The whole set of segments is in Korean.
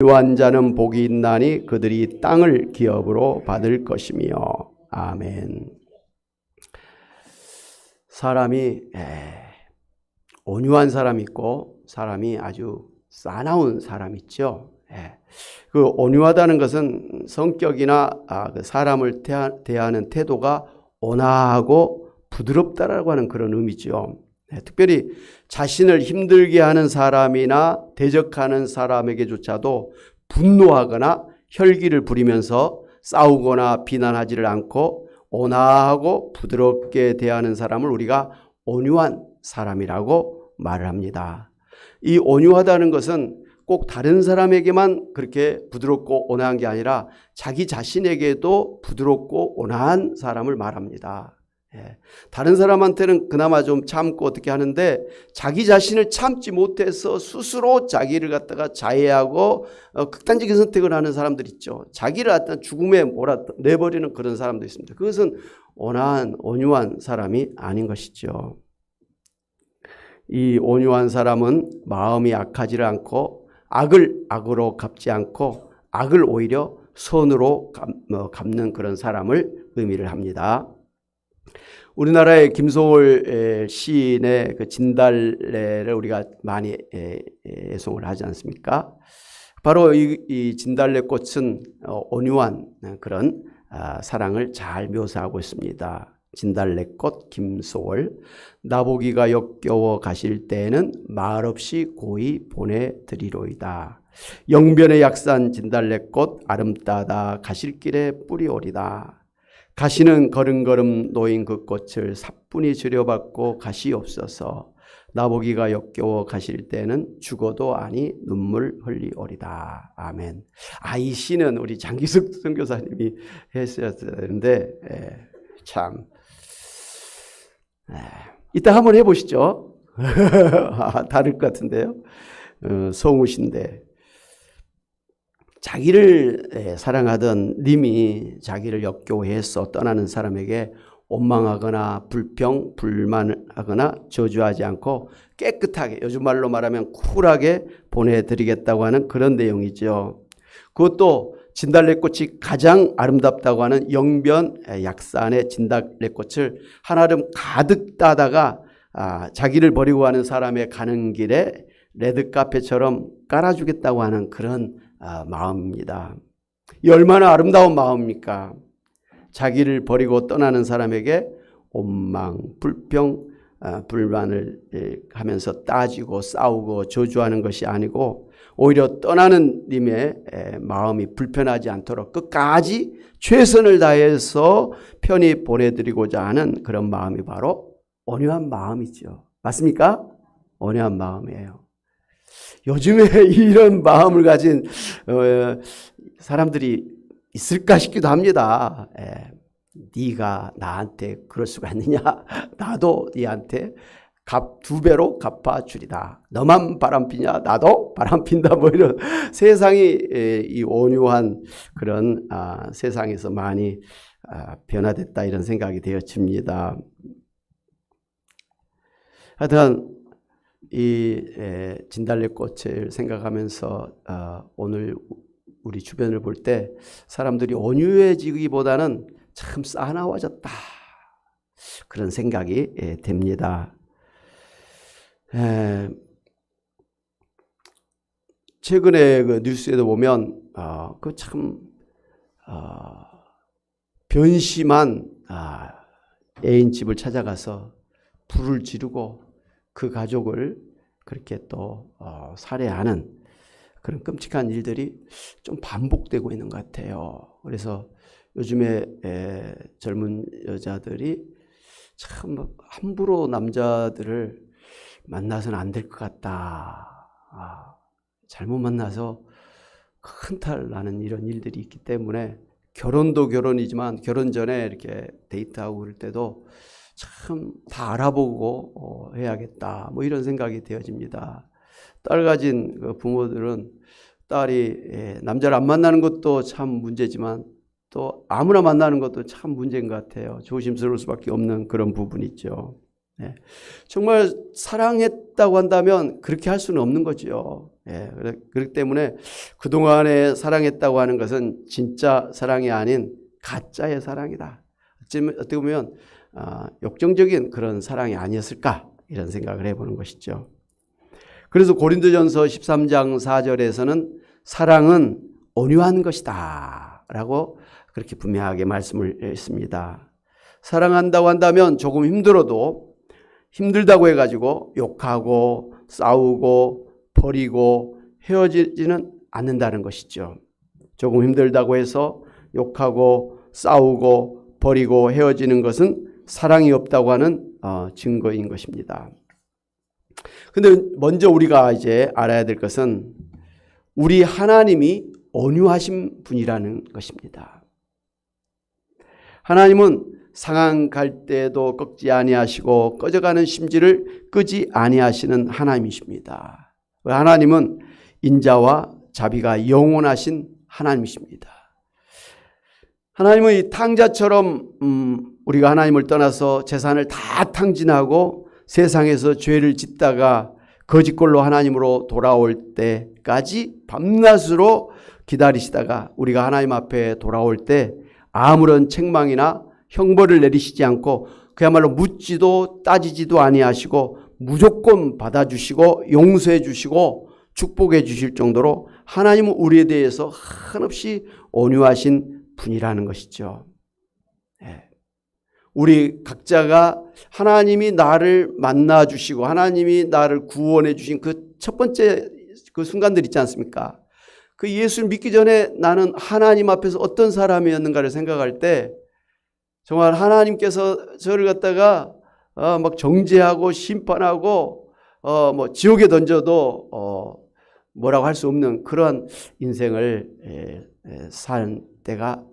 온유한 자는 복이 있나니 그들이 땅을 기업으로 받을 것이며. 아멘. 사람이 온유한 사람이 있고 사람이 아주 싸나운 사람이 있죠. 그 온유하다는 것은 성격이나 그 사람을 대하는 태도가 온화하고 부드럽다라고 하는 그런 의미죠. 특별히 자신을 힘들게 하는 사람이나 대적하는 사람에게조차도 분노하거나 혈기를 부리면서 싸우거나 비난하지를 않고 온화하고 부드럽게 대하는 사람을 우리가 온유한 사람이라고 말을 합니다. 이 온유하다는 것은 꼭 다른 사람에게만 그렇게 부드럽고 온화한 게 아니라 자기 자신에게도 부드럽고 온화한 사람을 말합니다. 다른 사람한테는 그나마 좀 참고 어떻게 하는데 자기 자신을 참지 못해서 스스로 자기를 갖다가 자해하고 극단적인 선택을 하는 사람들 있죠. 자기를 갖다 죽음에 몰아내버리는 그런 사람도 있습니다. 그것은 온유한 사람이 아닌 것이죠. 이 온유한 사람은 마음이 악하지 않고 악을 악으로 갚지 않고 악을 오히려 선으로 갚는 그런 사람을 의미를 합니다. 우리나라의 김소월 시인의 그 진달래를 우리가 많이 애송을 하지 않습니까? 바로 이 진달래꽃은 온유한 그런 사랑을 잘 묘사하고 있습니다. 진달래꽃 김소월, 나보기가 역겨워 가실 때에는 말없이 고이 보내드리로이다. 영변의 약산 진달래꽃 아름다다 가실 길에 뿌리오리다. 가시는 걸음걸음 놓인 그 꽃을 사뿐히 들여받고 가시옵소서. 나보기가 역겨워 가실 때는 죽어도 아니 눈물 흘리오리다. 아멘. 이 시는 우리 장기숙 선교사님이 했어야 되는데 참 이따 한번 해보시죠. 다를 것 같은데요. 성우신데 자기를 사랑하던 님이 자기를 역겨워해서 떠나는 사람에게 원망하거나 불평, 불만하거나 저주하지 않고 깨끗하게, 요즘 말로 말하면 쿨하게 보내드리겠다고 하는 그런 내용이죠. 그것도 진달래꽃이 가장 아름답다고 하는 영변 약산의 진달래꽃을 한아름 가득 따다가 자기를 버리고 가는 사람의 가는 길에 레드카펫처럼 깔아주겠다고 하는 그런 마음입니다. 이 얼마나 아름다운 마음입니까? 자기를 버리고 떠나는 사람에게 원망, 불평, 불만을 하면서 따지고 싸우고 저주하는 것이 아니고 오히려 떠나는 님의 마음이 불편하지 않도록 끝까지 최선을 다해서 편히 보내드리고자 하는 그런 마음이 바로 온유한 마음이죠. 맞습니까? 온유한 마음이에요. 요즘에 이런 마음을 가진 사람들이 있을까 싶기도 합니다. 네가 나한테 그럴 수가 있느냐? 나도 네한테 2배로 갚아주리다. 너만 바람피냐? 나도 바람핀다. 뭐 이런 세상이 이 온유한 그런 세상에서 많이 변화됐다 이런 생각이 되어집니다. 하여튼 이 진달래꽃을 생각하면서 오늘 우리 주변을 볼 때 사람들이 온유해지기보다는 참 싸나워졌다 그런 생각이 됩니다. 최근에 그 뉴스에도 보면 그 참 변심한 애인 집을 찾아가서 불을 지르고 그 가족을 그렇게 또 살해하는 그런 끔찍한 일들이 좀 반복되고 있는 것 같아요. 그래서 요즘에 젊은 여자들이 참 함부로 남자들을 만나서는 안 될 것 같다. 잘못 만나서 큰 탈 나는 이런 일들이 있기 때문에 결혼도 결혼이지만 결혼 전에 이렇게 데이트하고 그럴 때도 참 다 알아보고 해야겠다. 뭐 이런 생각이 되어집니다. 딸 가진 그 부모들은 딸이 남자를 안 만나는 것도 참 문제지만 또 아무나 만나는 것도 참 문제인 것 같아요. 조심스러울 수밖에 없는 그런 부분이 있죠. 예. 정말 사랑했다고 한다면 그렇게 할 수는 없는 거죠. 예. 그렇기 때문에 그동안에 사랑했다고 하는 것은 진짜 사랑이 아닌 가짜의 사랑이다. 어떻게 보면 역정적인 그런 사랑이 아니었을까 이런 생각을 해보는 것이죠. 그래서 고린도전서 13장 4절에서는 사랑은 온유한 것이다 라고 그렇게 분명하게 말씀을 했습니다. 사랑한다고 한다면 조금 힘들어도 힘들다고 해가지고 욕하고 싸우고 버리고 헤어지지는 않는다는 것이죠. 조금 힘들다고 해서 욕하고 싸우고 버리고 헤어지는 것은 사랑이 없다고 하는 증거인 것입니다. 근데 먼저 우리가 이제 알아야 될 것은 우리 하나님이 온유하신 분이라는 것입니다. 하나님은 상한 갈대도 꺾지 아니하시고 꺼져가는 심지를 끄지 아니하시는 하나님이십니다. 하나님은 인자와 자비가 영원하신 하나님이십니다. 하나님은 이 탕자처럼 우리가 하나님을 떠나서 재산을 다 탕진하고 세상에서 죄를 짓다가 거짓골로 하나님으로 돌아올 때까지 밤낮으로 기다리시다가 우리가 하나님 앞에 돌아올 때 아무런 책망이나 형벌을 내리시지 않고 그야말로 묻지도 따지지도 아니하시고 무조건 받아주시고 용서해 주시고 축복해 주실 정도로 하나님은 우리에 대해서 한없이 온유하신 분이라는 것이죠. 우리 각자가 하나님이 나를 만나 주시고 하나님이 나를 구원해 주신 그 첫 번째 그 순간들 있지 않습니까? 그 예수를 믿기 전에 나는 하나님 앞에서 어떤 사람이었는가를 생각할 때 정말 하나님께서 저를 갖다가 막 정죄하고 심판하고 뭐 지옥에 던져도 뭐라고 할 수 없는 그러한 인생을 산 때가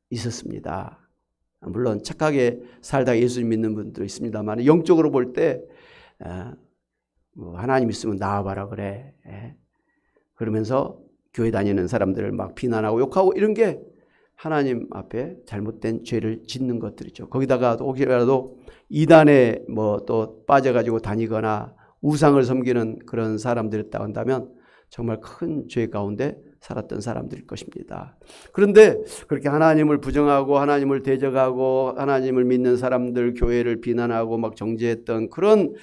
있었습니다. 물론 착하게 살다가 예수 믿는 분도 있습니다만 영적으로 볼 때 하나님 있으면 나와봐라 그래. 그러면서 교회 다니는 사람들을 막 비난하고 욕하고 이런 게 하나님 앞에 잘못된 죄를 짓는 것들이죠. 거기다가 혹시라도 이단에 뭐 또 빠져가지고 다니거나 우상을 섬기는 그런 사람들이었다고 한다면 정말 큰 죄 가운데 살았던 사람들일 것입니다. 그런데 그렇게 하나님을 부정하고 하나님을 대적하고 하나님을 믿는 사람들 교회를 비난하고 막 정죄했던 그런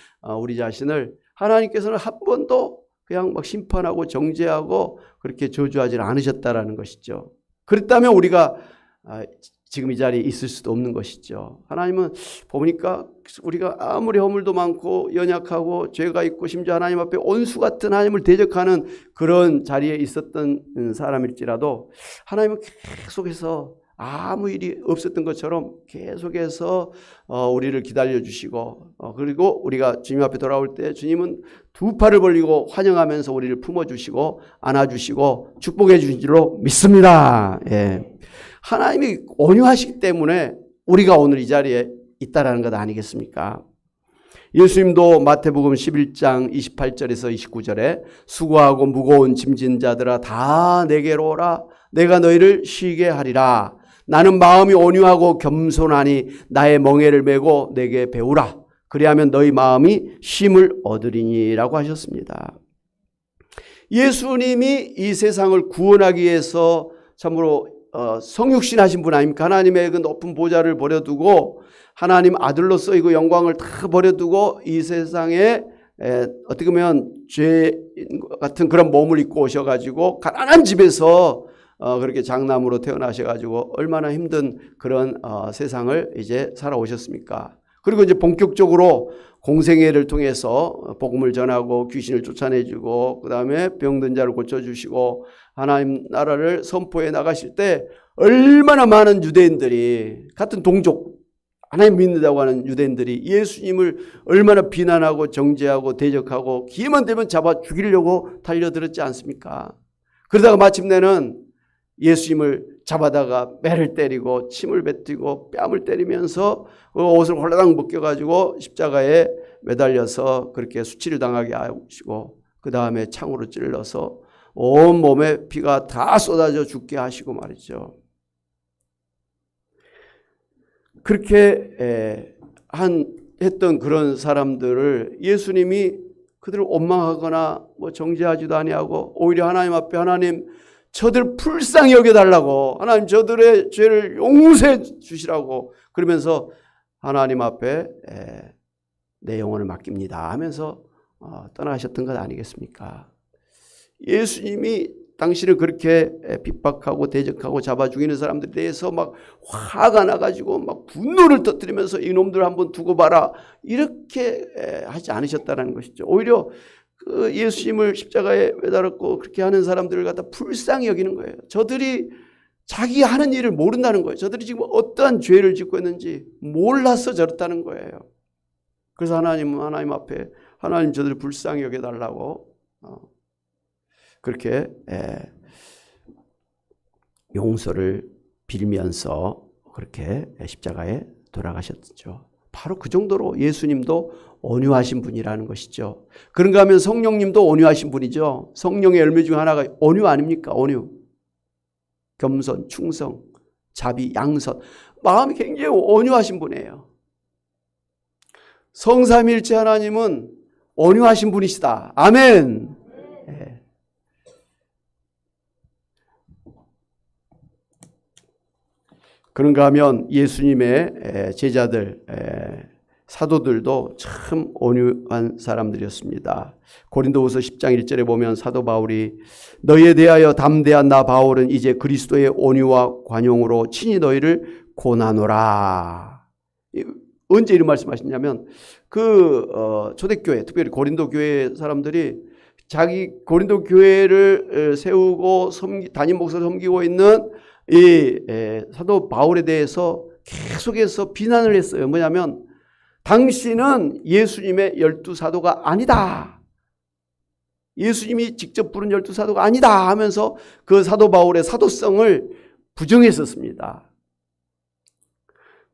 우리 자신을 하나님께서는 한 번도 그냥 막 심판하고 정죄하고 그렇게 저주하지 않으셨다라는 것이죠. 그랬다면 우리가 지금 이 자리에 있을 수도 없는 것이죠. 하나님은 보니까 우리가 아무리 허물도 많고 연약하고 죄가 있고 심지어 하나님 앞에 온수 같은 하나님을 대적하는 그런 자리에 있었던 사람일지라도 하나님은 계속해서 아무 일이 없었던 것처럼 계속해서 우리를 기다려주시고 그리고 우리가 주님 앞에 돌아올 때 주님은 두 팔을 벌리고 환영하면서 우리를 품어주시고 안아주시고 축복해 주신 줄로 믿습니다. 예. 하나님이 온유하시기 때문에 우리가 오늘 이 자리에 있다라는 것 아니겠습니까? 예수님도 마태복음 11장 28절에서 29절에 수고하고 무거운 짐진 자들아 다 내게로 오라 내가 너희를 쉬게 하리라 나는 마음이 온유하고 겸손하니 나의 멍에를 메고 내게 배우라 그리하면 너희 마음이 쉼을 얻으리니라고 하셨습니다. 예수님이 이 세상을 구원하기 위해서 참으로 성육신 하신 분 아닙니까? 하나님의 그 높은 보좌를 버려두고 하나님 아들로서 이거 영광을 다 버려두고 이 세상에 어떻게 보면 죄 같은 그런 몸을 입고 오셔가지고 가난한 집에서 그렇게 장남으로 태어나셔가지고 얼마나 힘든 그런 세상을 이제 살아오셨습니까? 그리고 이제 본격적으로 공생애를 통해서 복음을 전하고 귀신을 쫓아내주고 그 다음에 병든 자를 고쳐주시고 하나님 나라를 선포해 나가실 때 얼마나 많은 유대인들이 같은 동족 하나님 믿는다고 하는 유대인들이 예수님을 얼마나 비난하고 정죄하고 대적하고 기회만 되면 잡아 죽이려고 달려들었지 않습니까? 그러다가 마침내는 예수님을 잡아다가 매를 때리고 침을 뱉고 뺨을 때리면서 옷을 홀라당 벗겨가지고 십자가에 매달려서 그렇게 수치를 당하게 하시고 그 다음에 창으로 찔러서 온 몸에 피가 다 쏟아져 죽게 하시고 말이죠. 그렇게 한 했던 그런 사람들을 예수님이 그들을 원망하거나 뭐 정죄하지도 아니하고 오히려 하나님 앞에 하나님 저들 불쌍히 여겨달라고 하나님 저들의 죄를 용서해 주시라고 그러면서 하나님 앞에 내 영혼을 맡깁니다 하면서 떠나셨던 것 아니겠습니까? 예수님이 당신을 그렇게 핍박하고 대적하고 잡아 죽이는 사람들에 대해서 막 화가 나가지고 막 분노를 터뜨리면서 이놈들 한번 두고 봐라 이렇게 하지 않으셨다는 것이죠. 오히려 그 예수님을 십자가에 매달았고 그렇게 하는 사람들을 갖다 불쌍히 여기는 거예요. 저들이 자기 하는 일을 모른다는 거예요. 저들이 지금 어떠한 죄를 짓고 있는지 몰라서 저렇다는 거예요. 그래서 하나님 앞에 하나님 저들을 불쌍히 여겨달라고 그렇게 용서를 빌면서 그렇게 십자가에 돌아가셨죠. 바로 그 정도로 예수님도 온유하신 분이라는 것이죠. 그런가 하면 성령님도 온유하신 분이죠. 성령의 열매 중 하나가 온유 아닙니까? 온유. 겸손, 충성, 자비, 양선. 마음이 굉장히 온유하신 분이에요. 성삼일체 하나님은 온유하신 분이시다. 아멘. 네. 그런가 하면 예수님의 제자들, 사도들도 참 온유한 사람들이었습니다. 고린도후서 10장 1절에 보면 사도 바울이 너희에 대하여 담대한 나 바울은 이제 그리스도의 온유와 관용으로 친히 너희를 고난하노라. 언제 이런 말씀하셨냐면 초대교회, 특별히 고린도 교회 사람들이 자기 고린도 교회를 세우고 담임 목사를 섬기고 있는 이 사도 바울에 대해서 계속해서 비난을 했어요. 뭐냐면 당신은 예수님의 12사도가 아니다. 예수님이 직접 부른 12사도가 아니다 하면서 그 사도 바울의 사도성을 부정했었습니다.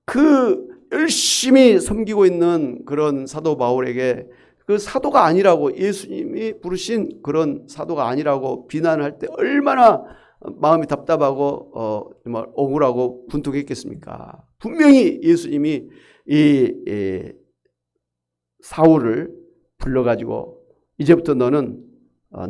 그 열심히 섬기고 있는 그런 사도 바울에게 그 사도가 아니라고 예수님이 부르신 그런 사도가 아니라고 비난할 때 얼마나 마음이 답답하고 정말 억울하고 분통했겠습니까? 분명히 예수님이 이 사울을 불러가지고 이제부터 너는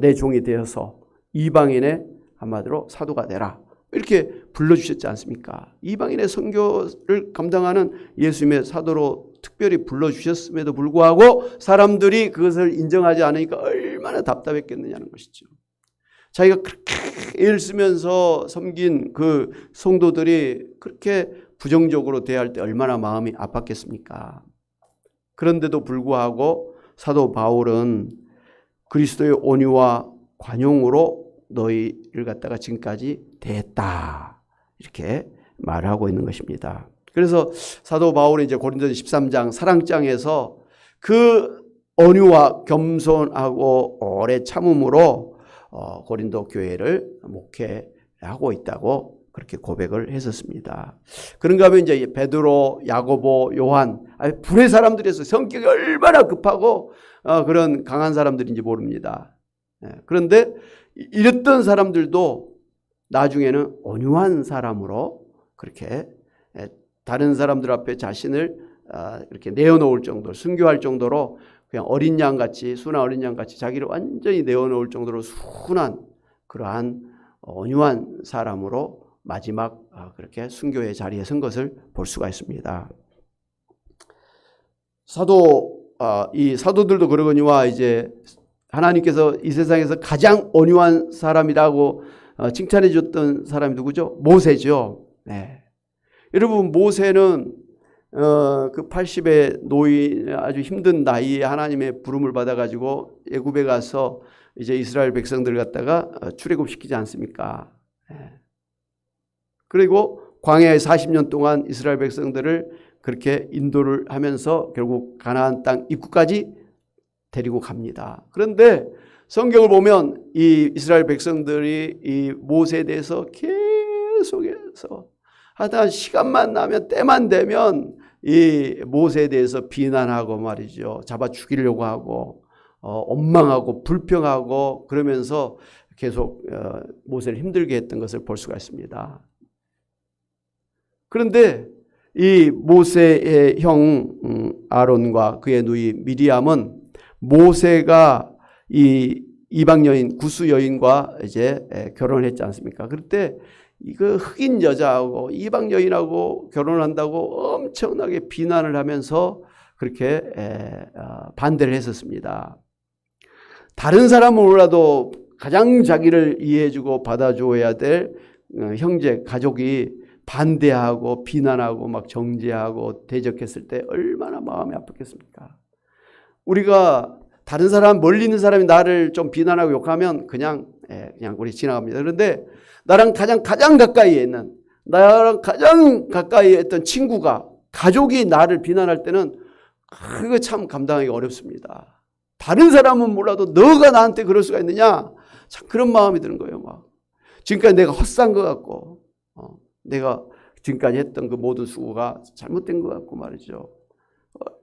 내 종이 되어서 이방인의 한마디로 사도가 되라 이렇게 불러주셨지 않습니까? 이방인의 선교를 감당하는 예수님의 사도로 특별히 불러주셨음에도 불구하고 사람들이 그것을 인정하지 않으니까 얼마나 답답했겠느냐는 것이죠. 자기가 그렇게 애를 쓰면서 섬긴 그 성도들이 그렇게 부정적으로 대할 때 얼마나 마음이 아팠겠습니까? 그런데도 불구하고 사도 바울은 그리스도의 온유와 관용으로 너희를 갖다가 지금까지 대했다. 이렇게 말하고 있는 것입니다. 그래서 사도 바울이 이제 고린도서 13장 사랑장에서 그 온유와 겸손하고 오래 참음으로 고린도 교회를 목회하고 있다고 그렇게 고백을 했었습니다. 그런가 하면 이제 베드로, 야고보, 요한, 불의 사람들이었어요. 성격이 얼마나 급하고 그런 강한 사람들인지 모릅니다. 그런데 이랬던 사람들도 나중에는 온유한 사람으로 그렇게 다른 사람들 앞에 자신을 이렇게 내어놓을 정도로 순교할 정도로 그냥 어린 양같이 순한 어린 양같이 자기를 완전히 내어놓을 정도로 순한 그러한 온유한 사람으로 마지막 그렇게 순교의 자리에 선 것을 볼 수가 있습니다. 이 사도들도 그러거니와 이제 하나님께서 이 세상에서 가장 온유한 사람이라고 칭찬해 줬던 사람이 누구죠? 모세죠. 네. 여러분 모세는 그 80의 노인 아주 힘든 나이에 하나님의 부름을 받아가지고 애굽에 가서 이제 이스라엘 백성들을 갖다가 출애굽시키지 않습니까? 그리고 광야에 40년 동안 이스라엘 백성들을 그렇게 인도를 하면서 결국 가나안 땅 입구까지 데리고 갑니다. 그런데 성경을 보면 이 이스라엘 백성들이 이 모세에 대해서 계속해서 하다 시간만 나면 때만 되면 이 모세에 대해서 비난하고 말이죠. 잡아 죽이려고 하고 원망하고 불평하고 그러면서 계속 모세를 힘들게 했던 것을 볼 수가 있습니다. 그런데 이 모세의 형 아론과 그의 누이 미리암은 모세가 이 이방 여인 구스 여인과 이제 결혼을 했지 않습니까? 그때 이거 흑인 여자하고 이방 여인하고 결혼한다고 엄청나게 비난을 하면서 그렇게 반대를 했었습니다. 다른 사람은 몰라도 가장 자기를 이해해주고 받아줘야 될 형제 가족이 반대하고 비난하고 막 정죄하고 대적했을 때 얼마나 마음이 아팠겠습니까? 우리가 다른 사람, 멀리 있는 사람이 나를 좀 비난하고 욕하면 그냥 우리 지나갑니다. 그런데 나랑 가장 가까이에 있는, 나랑 가장 가까이에 있던 친구가, 가족이 나를 비난할 때는 그거 참 감당하기 어렵습니다. 다른 사람은 몰라도 너가 나한테 그럴 수가 있느냐? 참 그런 마음이 드는 거예요. 막 지금까지 내가 헛산 것 같고, 내가 지금까지 했던 그 모든 수고가 잘못된 것 같고 말이죠.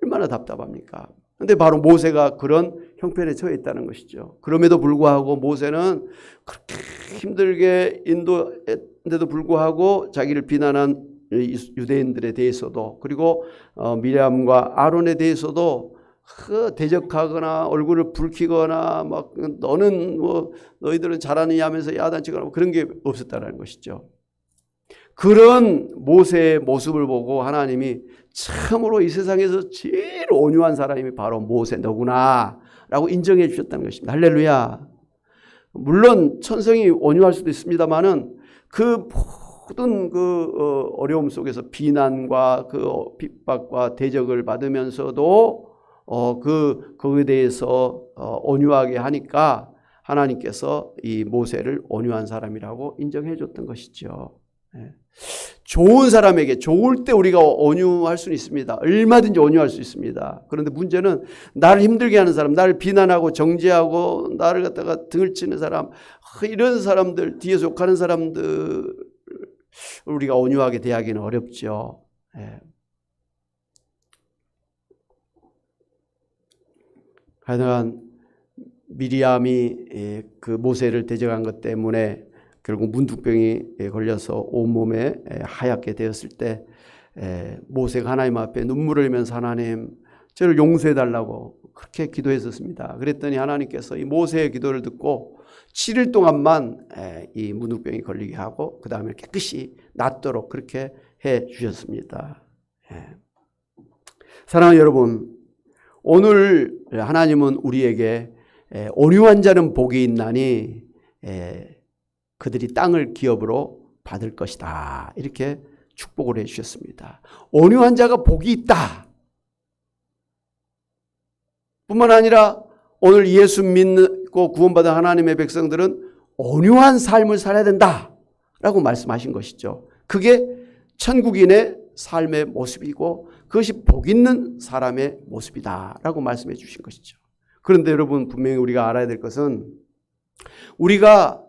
얼마나 답답합니까? 근데 바로 모세가 그런 형편에 처해 있다는 것이죠. 그럼에도 불구하고 모세는 그렇게 힘들게 인도했는데도 불구하고 자기를 비난한 유대인들에 대해서도, 그리고 미리암과 아론에 대해서도 대적하거나 얼굴을 붉히거나 막 너는 뭐 너희들은 잘하느냐 하면서 야단치거나 그런 게 없었다는 것이죠. 그런 모세의 모습을 보고 하나님이 참으로 이 세상에서 제일 온유한 사람이 바로 모세 너구나 라고 인정해 주셨다는 것입니다. 할렐루야. 물론 천성이 온유할 수도 있습니다만은 그 모든 그 어려움 속에서 비난과 그 핍박과 대적을 받으면서도 그거에 대해서 온유하게 하니까 하나님께서 이 모세를 온유한 사람이라고 인정해 줬던 것이죠. 좋은 사람에게 좋을 때 우리가 온유할 수는 있습니다. 얼마든지 온유할 수 있습니다. 그런데 문제는 나를 힘들게 하는 사람, 나를 비난하고 정죄하고 나를 갖다가 등을 치는 사람, 이런 사람들, 뒤에서 욕하는 사람들 우리가 온유하게 대하기는 어렵죠. 하여간 미리암이 그 모세를 대적한 것 때문에 결국 문둥병이 걸려서 온몸에 하얗게 되었을 때 모세가 하나님 앞에 눈물을 흘리면서 하나님 저를 용서해 달라고 그렇게 기도했었습니다. 그랬더니 하나님께서 이 모세의 기도를 듣고 7일 동안만 이 문둥병이 걸리게 하고 그 다음에 깨끗이 낫도록 그렇게 해 주셨습니다. 사랑하는 여러분, 오늘 하나님은 우리에게 온유한 자는 복이 있나니 그들이 땅을 기업으로 받을 것이다. 이렇게 축복을 해 주셨습니다. 온유한 자가 복이 있다. 뿐만 아니라 오늘 예수 믿고 구원받은 하나님의 백성들은 온유한 삶을 살아야 된다. 라고 말씀하신 것이죠. 그게 천국인의 삶의 모습이고 그것이 복 있는 사람의 모습이다. 라고 말씀해 주신 것이죠. 그런데 여러분 분명히 우리가 알아야 될 것은 우리가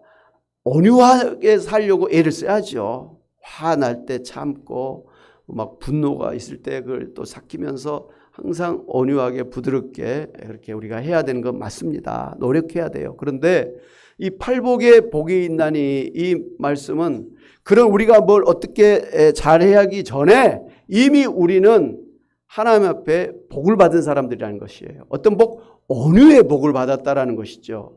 온유하게 살려고 애를 써야죠. 화날 때 참고 막 분노가 있을 때 그걸 또 삭히면서 항상 온유하게 부드럽게 그렇게 우리가 해야 되는 건 맞습니다. 노력해야 돼요. 그런데 이 팔복에 복이 있나니 이 말씀은 그런 우리가 뭘 어떻게 잘해야 하기 전에 이미 우리는 하나님 앞에 복을 받은 사람들이라는 것이에요. 어떤 복? 온유의 복을 받았다라는 것이죠.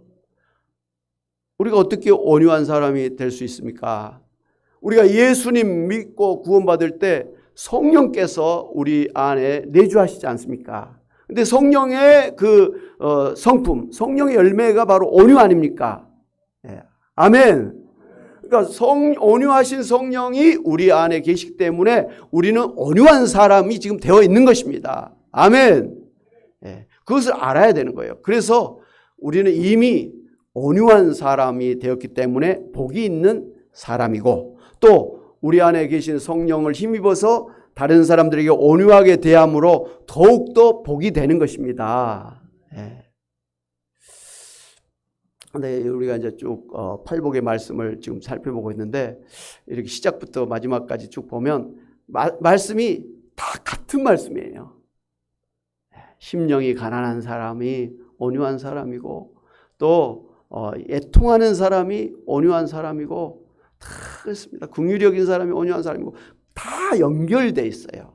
우리가 어떻게 온유한 사람이 될 수 있습니까? 우리가 예수님 믿고 구원받을 때 성령께서 우리 안에 내주하시지 않습니까? 근데 성령의 그 성품, 성령의 열매가 바로 온유 아닙니까? 아멘. 그러니까 온유하신 성령이 우리 안에 계시기 때문에 우리는 온유한 사람이 지금 되어 있는 것입니다. 아멘. 그것을 알아야 되는 거예요. 그래서 우리는 이미 온유한 사람이 되었기 때문에 복이 있는 사람이고 또 우리 안에 계신 성령을 힘입어서 다른 사람들에게 온유하게 대함으로 더욱더 복이 되는 것입니다. 네, 우리가 이제 쭉 팔복의 말씀을 지금 살펴보고 있는데 이렇게 시작부터 마지막까지 쭉 보면 말씀이 다 같은 말씀이에요. 심령이 가난한 사람이 온유한 사람이고 또 애통하는 사람이 온유한 사람이고 다 그렇습니다. 긍휼히 여긴 사람이 온유한 사람이고 다 다 연결돼 있어요.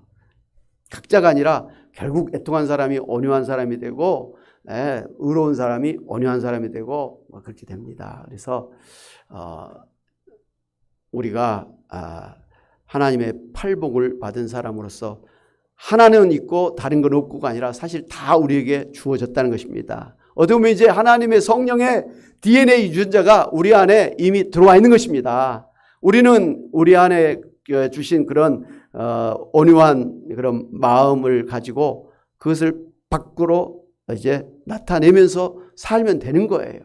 각자가 아니라 결국 애통한 사람이 온유한 사람이 되고, 의로운 사람이 온유한 사람이 되고 그렇게 됩니다. 그래서 우리가 하나님의 팔복을 받은 사람으로서 하나는 있고 다른 건 없고가 아니라 사실 다 우리에게 주어졌다는 것입니다. 어떻게 보면 이제 하나님의 성령의 DNA 유전자가 우리 안에 이미 들어와 있는 것입니다. 우리는 우리 안에 주신 그런 온유한 그런 마음을 가지고 그것을 밖으로 이제 나타내면서 살면 되는 거예요.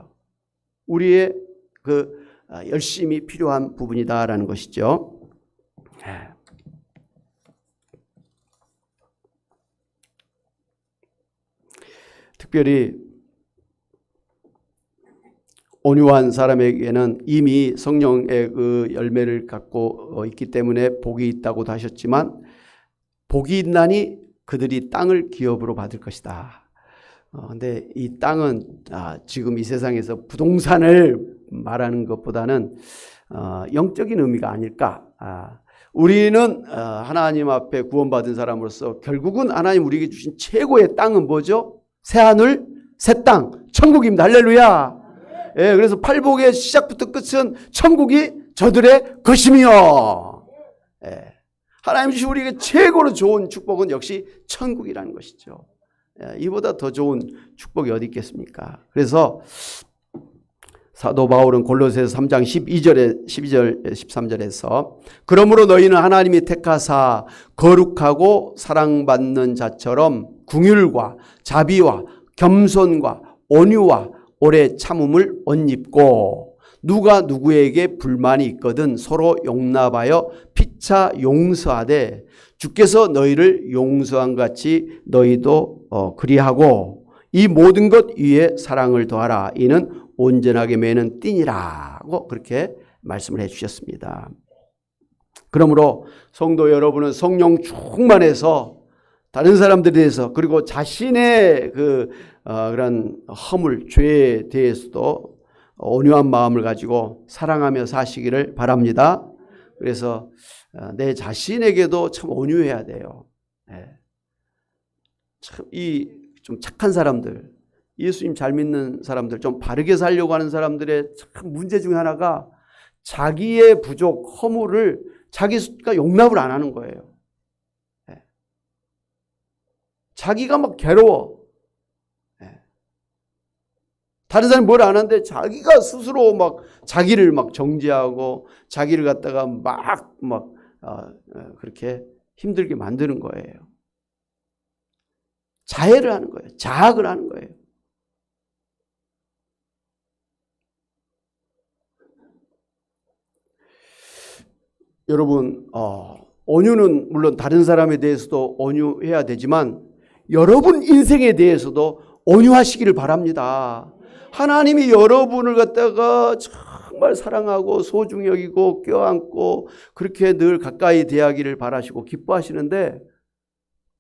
우리의 그 열심이 필요한 부분이다라는 것이죠. 특별히 온유한 사람에게는 이미 성령의 그 열매를 갖고 있기 때문에 복이 있다고도 하셨지만, 복이 있나니 그들이 땅을 기업으로 받을 것이다. 근데 이 땅은 지금 이 세상에서 부동산을 말하는 것보다는 영적인 의미가 아닐까. 우리는 하나님 앞에 구원받은 사람으로서 결국은 하나님 우리에게 주신 최고의 땅은 뭐죠? 새하늘, 새 땅, 천국입니다. 할렐루야. 예, 그래서 팔복의 시작부터 끝은 천국이 저들의 것이며, 하나님 주신 우리에게 최고로 좋은 축복은 역시 천국이라는 것이죠. 이보다 더 좋은 축복이 어디 있겠습니까? 그래서 사도 바울은 골로새서 3장 12절 13절에서 그러므로 너희는 하나님이 택하사 거룩하고 사랑받는 자처럼 긍휼과 자비와 겸손과 온유와 오래 참음을 옷 입고 누가 누구에게 불만이 있거든 서로 용납하여 피차 용서하되 주께서 너희를 용서한 같이 너희도 그리하고 이 모든 것 위에 사랑을 더하라. 이는 온전하게 매는 띠니라고 그렇게 말씀을 해 주셨습니다. 그러므로 성도 여러분은 성령 충만해서 다른 사람들에 대해서 그리고 자신의 그런 허물, 죄에 대해서도 온유한 마음을 가지고 사랑하며 사시기를 바랍니다. 그래서 내 자신에게도 참 온유해야 돼요. 참 좀 착한 사람들, 예수님 잘 믿는 사람들, 좀 바르게 살려고 하는 사람들의 참 문제 중에 하나가 자기의 부족, 허물을 자기가 용납을 안 하는 거예요. 자기가 막 괴로워. 다른 사람이 뭘 안 하는데 자기가 스스로 막 자기를 막 정죄하고 자기를 갖다가 그렇게 힘들게 만드는 거예요. 자해를 하는 거예요. 자학을 하는 거예요. 여러분, 온유는 물론 다른 사람에 대해서도 온유해야 되지만 여러분 인생에 대해서도 온유하시기를 바랍니다. 하나님이 여러분을 갖다가 정말 사랑하고 소중히 여기고 껴안고 그렇게 늘 가까이 대하기를 바라시고 기뻐하시는데,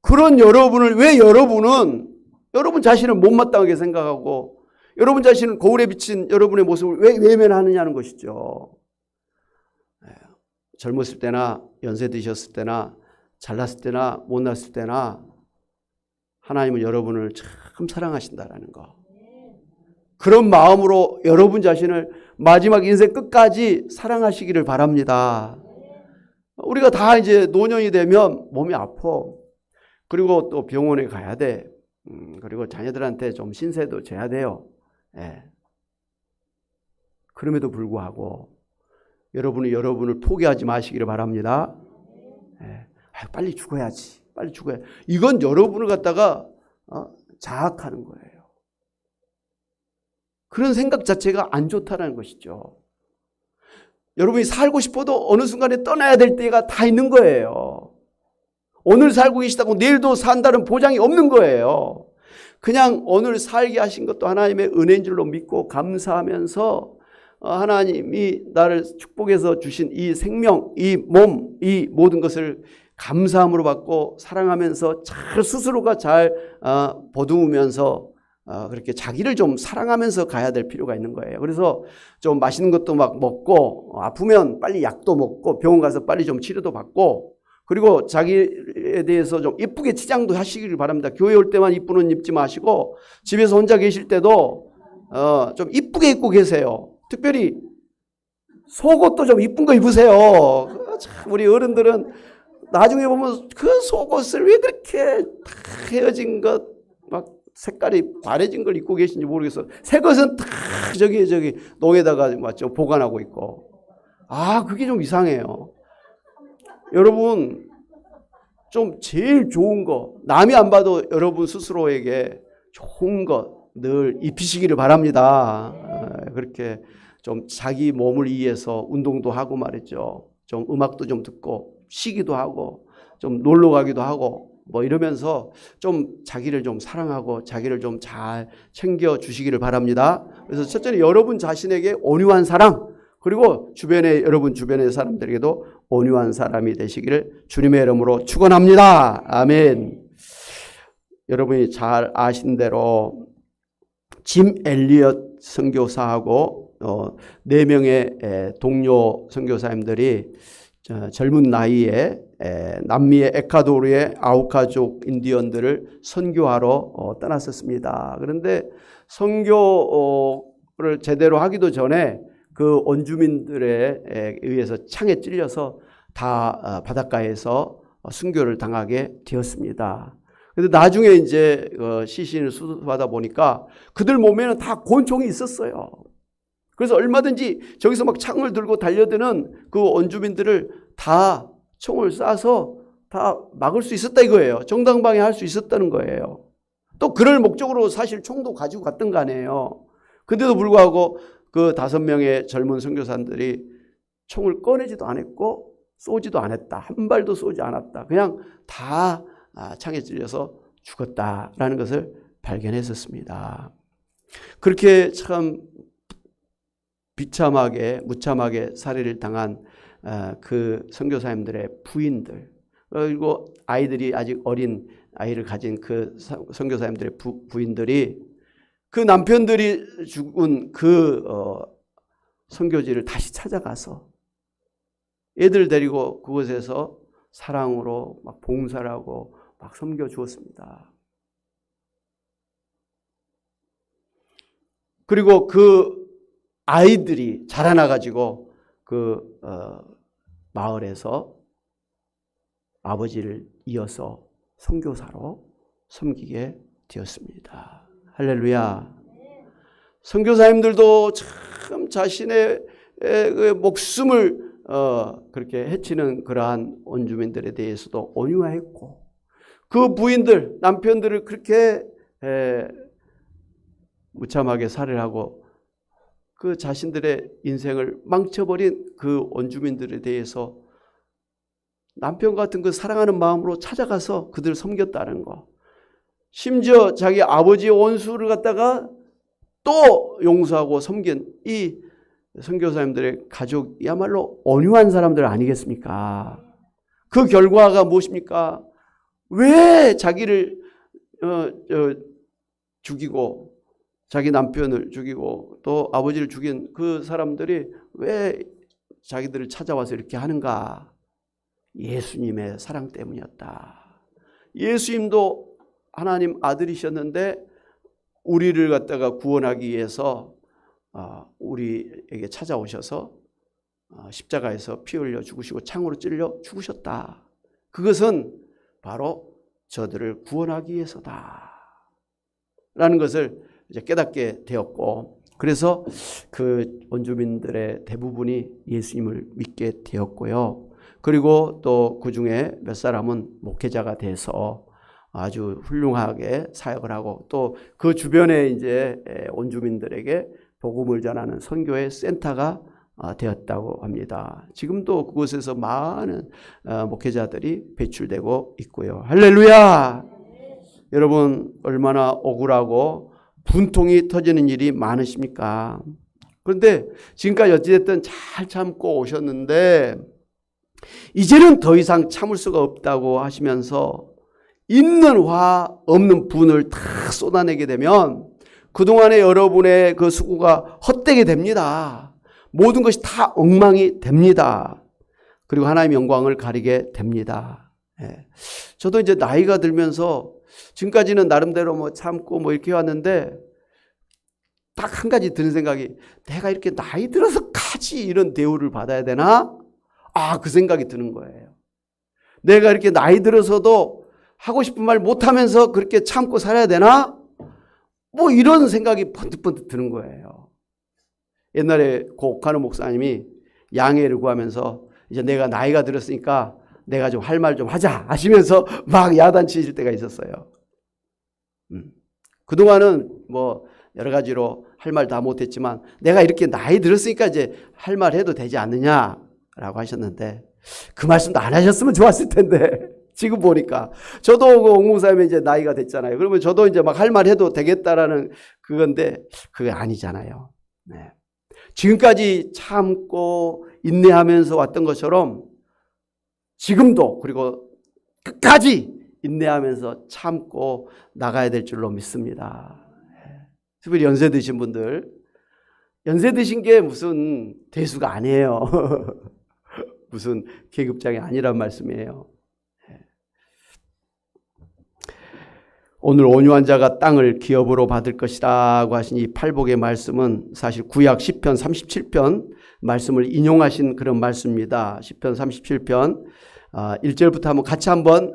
그런 여러분을 왜 여러분은 여러분 자신을 못마땅하게 생각하고 여러분 자신은 거울에 비친 여러분의 모습을 왜 외면하느냐는 것이죠. 젊었을 때나 연세 드셨을 때나 잘났을 때나 못났을 때나 하나님은 여러분을 참 사랑하신다라는 거. 그런 마음으로 여러분 자신을 마지막 인생 끝까지 사랑하시기를 바랍니다. 우리가 다 이제 노년이 되면 몸이 아파. 그리고 또 병원에 가야 돼. 그리고 자녀들한테 좀 신세도 져야 돼요. 그럼에도 불구하고 여러분은 여러분을 포기하지 마시기를 바랍니다. 빨리 죽어야지. 빨리 죽어야. 이건 여러분을 갖다가 자학하는 거예요. 그런 생각 자체가 안 좋다는 것이죠. 여러분이 살고 싶어도 어느 순간에 떠나야 될 때가 다 있는 거예요. 오늘 살고 계시다고 내일도 산다는 보장이 없는 거예요. 그냥 오늘 살게 하신 것도 하나님의 은혜인 줄로 믿고 감사하면서 하나님이 나를 축복해서 주신 이 생명, 이 몸, 이 모든 것을 감사함으로 받고 사랑하면서 잘 스스로가 잘 보듬으면서 그렇게 자기를 좀 사랑하면서 가야 될 필요가 있는 거예요. 그래서 좀 맛있는 것도 막 먹고 아프면 빨리 약도 먹고 병원 가서 빨리 좀 치료도 받고 그리고 자기에 대해서 좀 이쁘게 치장도 하시길 바랍니다. 교회 올 때만 이쁜 옷 입지 마시고 집에서 혼자 계실 때도 좀 이쁘게 입고 계세요. 특별히 속옷도 좀 이쁜 거 입으세요. 참 우리 어른들은 나중에 보면 그 속옷을 왜 그렇게 다 헤어진 것, 막 색깔이 바래진 걸 입고 계신지 모르겠어요. 새 것은 다 저기 농에다가 맞죠? 보관하고 있고. 그게 좀 이상해요. 여러분, 좀 제일 좋은 거, 남이 안 봐도 여러분 스스로에게 좋은 거 늘 입히시기를 바랍니다. 그렇게 좀 자기 몸을 위해서 운동도 하고 말이죠. 좀 음악도 좀 듣고 쉬기도 하고 좀 놀러 가기도 하고 뭐 이러면서 좀 자기를 좀 사랑하고 자기를 좀 잘 챙겨 주시기를 바랍니다. 그래서 첫째는 여러분 자신에게 온유한 사랑, 그리고 여러분 주변의 사람들에게도 온유한 사람이 되시기를 주님의 이름으로 축원합니다. 아멘. 여러분이 잘 아신 대로 짐 엘리엇 선교사하고 4명의 동료 선교사님들이 젊은 나이에 남미의 에콰도르의 아우카족 인디언들을 선교하러 떠났었습니다. 그런데 선교를 제대로 하기도 전에 그 원주민들에 의해서 창에 찔려서 다 바닷가에서 순교를 당하게 되었습니다. 그런데 나중에 이제 시신을 수습하다 보니까 그들 몸에는 다 곤충이 있었어요. 그래서 얼마든지 저기서 막 창을 들고 달려드는 그 원주민들을 다 총을 쏴서 다 막을 수 있었다 이거예요. 정당방위할 수 있었다는 거예요. 또 그럴 목적으로 사실 총도 가지고 갔던 거 아니에요. 근데도 불구하고 그 5명의 젊은 선교사들이 총을 꺼내지도 않았고 쏘지도 않았다. 한 발도 쏘지 않았다. 그냥 다 창에 찔려서 죽었다라는 것을 발견했었습니다. 그렇게 참 무참하게 살해를 당한 그 선교사님들의 부인들, 그리고 아이들이 아직 어린 아이를 가진 그 선교사님들의 부인들이 그 남편들이 죽은 그 선교지를 다시 찾아가서 애들 데리고 그곳에서 사랑으로 막 봉사를 하고 막 섬겨 주었습니다. 그리고 그 아이들이 자라나가지고 그 마을에서 아버지를 이어서 선교사로 섬기게 되었습니다. 할렐루야. 선교사님들도 참 자신의 목숨을 그렇게 해치는 그러한 원주민들에 대해서도 온유했고, 그 부인들, 남편들을 그렇게 무참하게 살해를 하고 그 자신들의 인생을 망쳐버린 그 원주민들에 대해서 남편 같은 그 사랑하는 마음으로 찾아가서 그들을 섬겼다는 거. 심지어 자기 아버지의 원수를 갖다가 또 용서하고 섬긴 이 선교사님들의 가족이야말로 온유한 사람들 아니겠습니까? 그 결과가 무엇입니까? 왜 자기를 죽이고 자기 남편을 죽이고 또 아버지를 죽인 그 사람들이 왜 자기들을 찾아와서 이렇게 하는가? 예수님의 사랑 때문이었다. 예수님도 하나님 아들이셨는데 우리를 갖다가 구원하기 위해서 우리에게 찾아오셔서 십자가에서 피 흘려 죽으시고 창으로 찔려 죽으셨다. 그것은 바로 저들을 구원하기 위해서다 라는 것을 이제 깨닫게 되었고, 그래서 그 원주민들의 대부분이 예수님을 믿게 되었고요. 그리고 또 그 중에 몇 사람은 목회자가 돼서 아주 훌륭하게 사역을 하고 또 그 주변에 이제 원주민들에게 복음을 전하는 선교의 센터가 되었다고 합니다. 지금도 그곳에서 많은 목회자들이 배출되고 있고요. 할렐루야! 여러분 얼마나 억울하고 분통이 터지는 일이 많으십니까? 그런데 지금까지 어찌됐든 잘 참고 오셨는데 이제는 더 이상 참을 수가 없다고 하시면서 있는 화 없는 분을 다 쏟아내게 되면 그동안의 여러분의 그 수고가 헛되게 됩니다. 모든 것이 다 엉망이 됩니다. 그리고 하나님의 영광을 가리게 됩니다. 예. 저도 이제 나이가 들면서 지금까지는 나름대로 뭐 참고 뭐 이렇게 왔는데 딱 한 가지 드는 생각이, 내가 이렇게 나이 들어서까지 이런 대우를 받아야 되나? 그 생각이 드는 거예요. 내가 이렇게 나이 들어서도 하고 싶은 말 못하면서 그렇게 참고 살아야 되나? 뭐 이런 생각이 번뜩번뜩 드는 거예요. 옛날에 고옥하는 목사님이 양해를 구하면서 이제 내가 나이가 들었으니까 내가 좀 할 말 좀 하자 하시면서 막 야단치실 때가 있었어요. 그동안은 뭐 여러 가지로 할 말 다 못했지만 내가 이렇게 나이 들었으니까 이제 할 말 해도 되지 않느냐라고 하셨는데, 그 말씀도 안 하셨으면 좋았을 텐데 지금 보니까 저도 그 옥목사님이 이제 나이가 됐잖아요. 그러면 저도 이제 막 할 말 해도 되겠다라는 그건데 그게 아니잖아요. 네. 지금까지 참고 인내하면서 왔던 것처럼 지금도, 그리고 끝까지 인내하면서 참고 나가야 될 줄로 믿습니다. 특별히 연세 드신 분들, 연세 드신 게 무슨 대수가 아니에요. 무슨 계급장이 아니란 말씀이에요. 오늘 온유한 자가 땅을 기업으로 받을 것이라고 하신 이 팔복의 말씀은 사실 구약 시편 37편 말씀을 인용하신 그런 말씀입니다. 시편 37편 1절부터 한번 같이 한번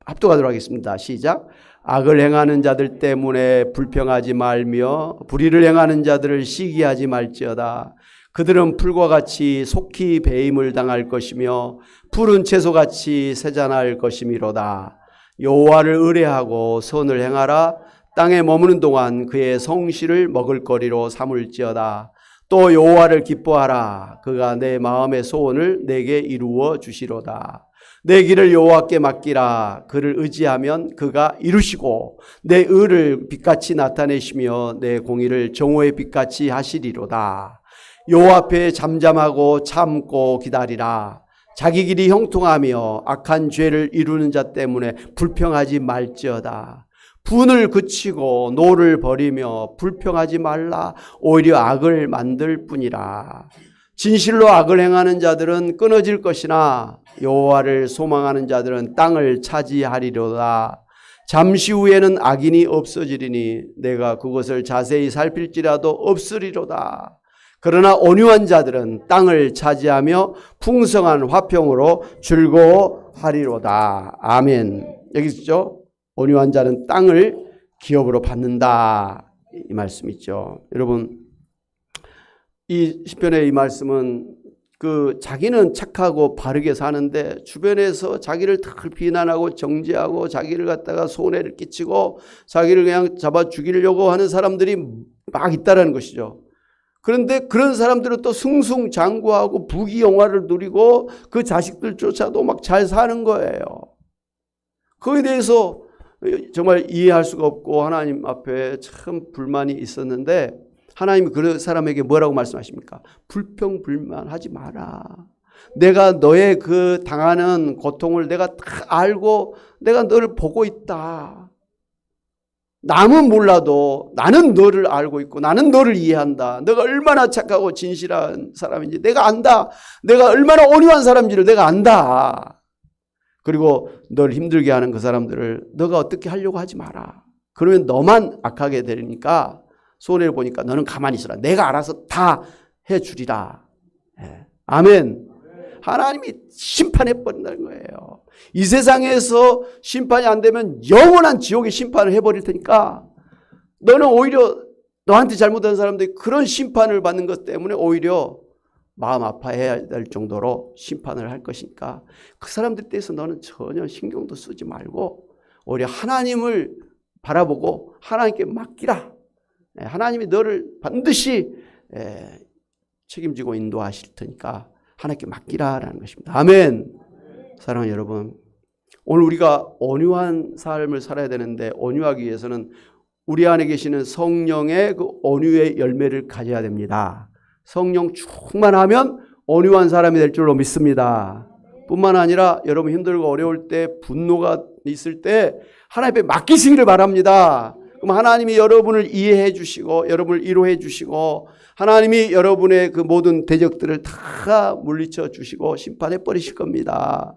합독하도록 하겠습니다. 시작. 악을 행하는 자들 때문에 불평하지 말며 불의를 행하는 자들을 시기하지 말지어다. 그들은 풀과 같이 속히 배임을 당할 것이며 푸른 채소같이 세잔할 것이미로다. 여호와를 의뢰하고 선을 행하라. 땅에 머무는 동안 그의 성실을 먹을거리로 삼을지어다. 또 여호와를 기뻐하라. 그가 내 마음의 소원을 내게 이루어 주시로다. 내 길을 여호와께 맡기라. 그를 의지하면 그가 이루시고 내 의를 빛같이 나타내시며 내 공의를 정오의 빛같이 하시리로다. 여호와 앞에 잠잠하고 참고 기다리라. 자기 길이 형통하며 악한 죄를 이루는 자 때문에 불평하지 말지어다. 분을 그치고 노를 버리며 불평하지 말라. 오히려 악을 만들 뿐이라. 진실로 악을 행하는 자들은 끊어질 것이나 여호와를 소망하는 자들은 땅을 차지하리로다. 잠시 후에는 악인이 없어지리니 내가 그것을 자세히 살필지라도 없으리로다. 그러나 온유한 자들은 땅을 차지하며 풍성한 화평으로 즐거워하리로다. 아멘. 여기 있죠? 온유한 자는 땅을 기업으로 받는다. 이 말씀 있죠. 여러분, 이 시편의 이 말씀은 자기는 착하고 바르게 사는데 주변에서 자기를 다 비난하고 정죄하고 자기를 갖다가 손해를 끼치고 자기를 그냥 잡아 죽이려고 하는 사람들이 막 있다라는 것이죠. 그런데 그런 사람들은 또 승승장구하고 부귀영화를 누리고 그 자식들조차도 막 잘 사는 거예요. 거기에 대해서 정말 이해할 수가 없고 하나님 앞에 참 불만이 있었는데 하나님이 그 사람에게 뭐라고 말씀하십니까? 불평불만하지 마라. 내가 너의 그 당하는 고통을 내가 다 알고 내가 너를 보고 있다. 남은 몰라도 나는 너를 알고 있고 나는 너를 이해한다. 너가 얼마나 착하고 진실한 사람인지 내가 안다. 내가 얼마나 온유한 사람인지를 내가 안다. 그리고 너를 힘들게 하는 그 사람들을 너가 어떻게 하려고 하지 마라. 그러면 너만 악하게 되니까 손해를 보니까 너는 가만히 있어라. 내가 알아서 다 해주리라. 네. 아멘. 하나님이 심판해버린다는 거예요. 이 세상에서 심판이 안 되면 영원한 지옥의 심판을 해버릴 테니까 너는 오히려 너한테 잘못한 사람들이 그런 심판을 받는 것 때문에 오히려 마음 아파해야 될 정도로 심판을 할 것이니까 그 사람들 대해서 너는 전혀 신경도 쓰지 말고 오히려 하나님을 바라보고 하나님께 맡기라. 하나님이 너를 반드시 책임지고 인도하실 테니까 하나님께 맡기라라는 것입니다. 아멘. 사랑하는 여러분, 오늘 우리가 온유한 삶을 살아야 되는데 온유하기 위해서는 우리 안에 계시는 성령의 그 온유의 열매를 가져야 됩니다. 성령 충만하면 온유한 사람이 될 줄로 믿습니다. 뿐만 아니라 여러분 힘들고 어려울 때 분노가 있을 때 하나님 앞에 맡기시기를 바랍니다. 그럼 하나님이 여러분을 이해해 주시고 여러분을 위로해 주시고 하나님이 여러분의 그 모든 대적들을 다 물리쳐 주시고 심판해 버리실 겁니다.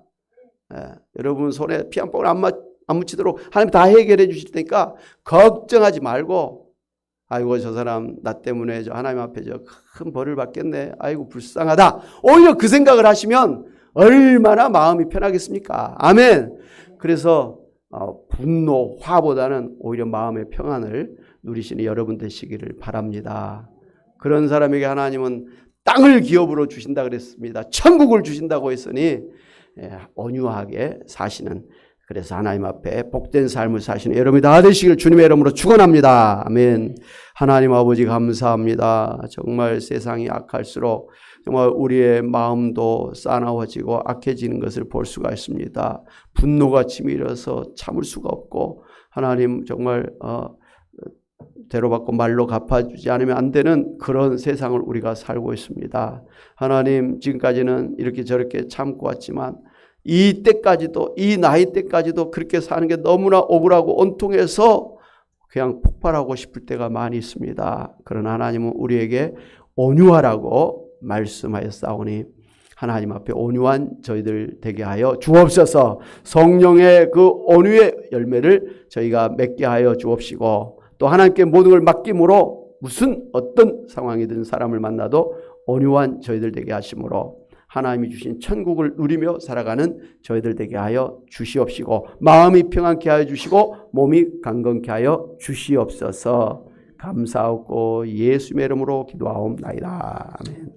여러분 손에 피 한 방울 안 묻히도록 하나님 다 해결해 주실 테니까 걱정하지 말고 아이고 저 사람 나 때문에 저 하나님 앞에 저 큰 벌을 받겠네. 아이고 불쌍하다. 오히려 그 생각을 하시면 얼마나 마음이 편하겠습니까? 아멘. 그래서 분노, 화보다는 오히려 마음의 평안을 누리시는 여러분 되시기를 바랍니다. 그런 사람에게 하나님은 땅을 기업으로 주신다 그랬습니다. 천국을 주신다고 했으니 온유하게 사시는, 그래서 하나님 앞에 복된 삶을 사시는 여러분이 다 되시길 주님의 이름으로 축원합니다. 아멘. 하나님 아버지 감사합니다. 정말 세상이 악할수록 정말 우리의 마음도 싸나워지고 악해지는 것을 볼 수가 있습니다. 분노가 치밀어서 참을 수가 없고 하나님 정말 대로받고 말로 갚아주지 않으면 안 되는 그런 세상을 우리가 살고 있습니다. 하나님 지금까지는 이렇게 저렇게 참고 왔지만 이 때까지도 이 나이 때까지도 그렇게 사는 게 너무나 억울하고 온통해서 그냥 폭발하고 싶을 때가 많이 있습니다. 그러나 하나님은 우리에게 온유하라고 말씀하였사오니 하나님 앞에 온유한 저희들 되게 하여 주옵소서. 성령의 그 온유의 열매를 저희가 맺게 하여 주옵시고 또 하나님께 모든 걸 맡김으로 무슨 어떤 상황이든 사람을 만나도 온유한 저희들 되게 하심으로 하나님이 주신 천국을 누리며 살아가는 저희들 되게 하여 주시옵시고 마음이 평안케 하여 주시고 몸이 강건케 하여 주시옵소서. 감사하고 예수의 이름으로 기도하옵나이다. 아멘.